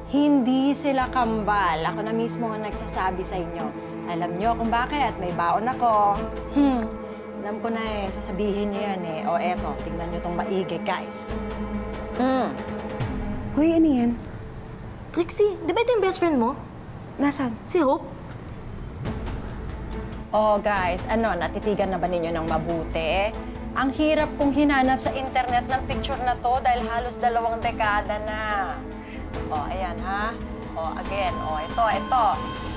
Hindi sila kambal. Ako na mismo ang nagsasabi sa inyo. Alam nyo kung bakit. May baon ako. Alam ko na eh. Sasabihin nyo yan eh. O eto, tingnan nyo tong maigi, guys. Hoy, ano yan? Trixie, di ba ito yung best friend mo? Nasaan? Si Hope? Oh, guys, natitigan na ba ninyo ng mabuti? Ang hirap kong hinanap sa internet ng picture na to dahil halos 2 dekada na. Oh, ayan, ha? Oh, again. Oh, ito.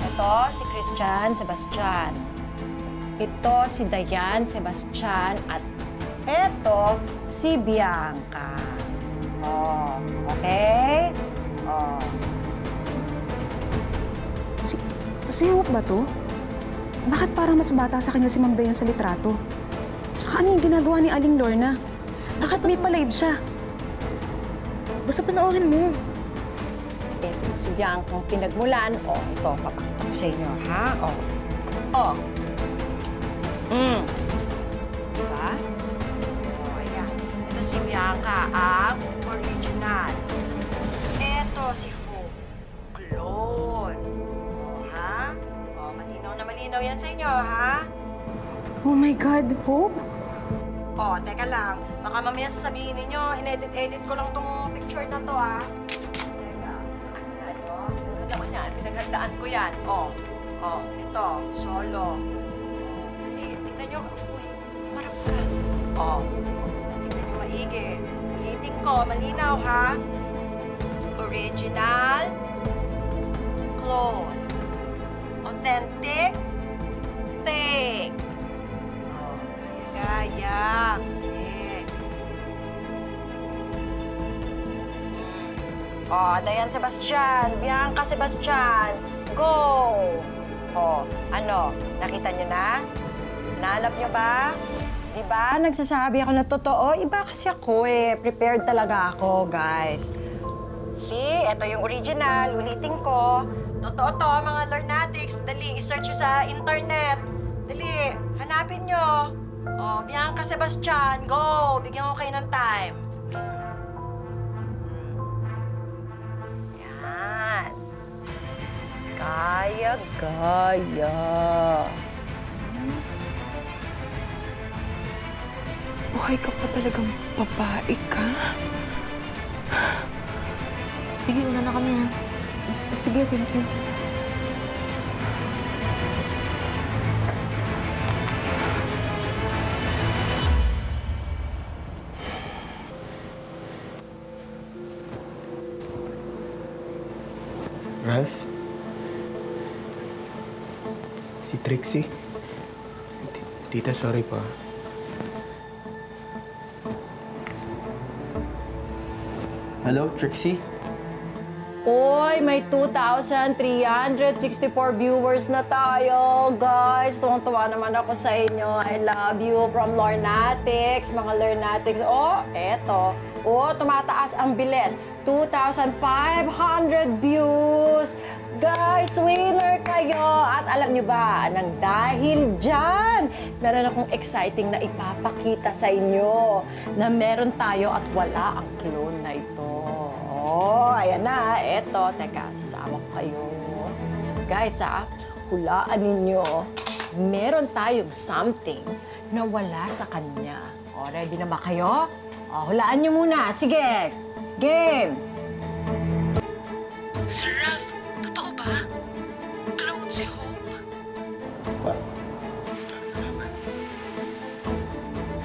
Ito, si Christian Sebastian. Ito, si Dayan Sebastian. At ito, si Bianca. Oh, okay? Oh. Si Hope ba to? Bakit parang mas bata sa kanya si Ma'am Dayan sa litrato? Tsaka ano yung ginagawa ni Aling Lorna? Bakit may pa-live siya? Basta panoorin mo. Ito, si Bianca ang pinagmulan. Oh, ito, papakita ko sa inyo, ha? Oh. Oh. Diba? Oh, ayan. Ito si Bianca, ang original. Ito si Hope, clone. Oh, ha? Oh, malinaw na malinaw yan sa inyo, ha? Oh my God, Hope? Oh, teka lang. Baka mamaya sasabihin ninyo, in-edit ko lang tong picture na to, ha? Teka. Ano? Ano yan? Pinaghandaan ko yan. Oh, ito. Solo. Oh, tingnan nyo. Uy, marap ka. Oh, tingnan nyo maigi. Ulitin ko. Malinaw, ha? Original. Clone. Authentic. Take. Oh, gaya-gaya. Kasi. Oh, Dayan Sebastian. Bianca Sebastian. Go! Oh, nakita niyo na? Nahanap niyo ba? Diba? Nagsasabi ako na totoo. Iba kasi ako eh. Prepared talaga ako, guys. See? Ito yung original. Ulitin ko. Totoo to, mga Lornatics. Dali, i-search nyo sa internet. Dali, hanapin nyo. Oh, Bianca Sebastian, go! Bigyan ko kayo ng time. Yan. Gaya-gaya. Buhay ka pa talagang babae ka? Sige, una na kami, ha? Sige, thank you. Ralph? Si Trixie? Tita, sorry pa. Hello, Trixie? Uy, may 2,364 viewers na tayo, guys. Tuwang-tuwa naman ako sa inyo. I love you from Lornatics, mga Lornatics. Oh, eto. Oh, tumataas ang bilis. 2,500 views. Guys, winner kayo! At alam nyo ba, nang dahil dyan, meron akong exciting na ipapakita sa inyo na meron tayo at wala ang clone na ito. Oh, ayan na. Eto, teka, sasama ko kayo. Guys, hulaan ninyo, meron tayong something na wala sa kanya. O, ready na ba kayo? O, hulaan nyo muna. Sige, game! Sir Ralph, totoo ba? Clone si Hope. What?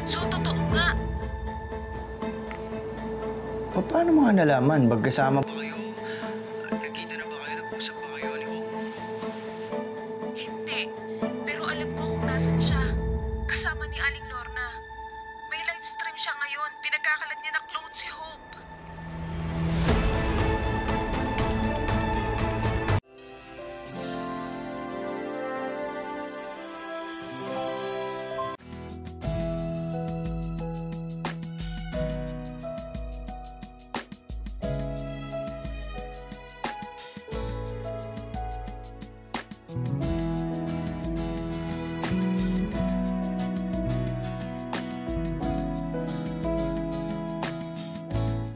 So, totoo nga. Paano mo nga nalaman? Magkasama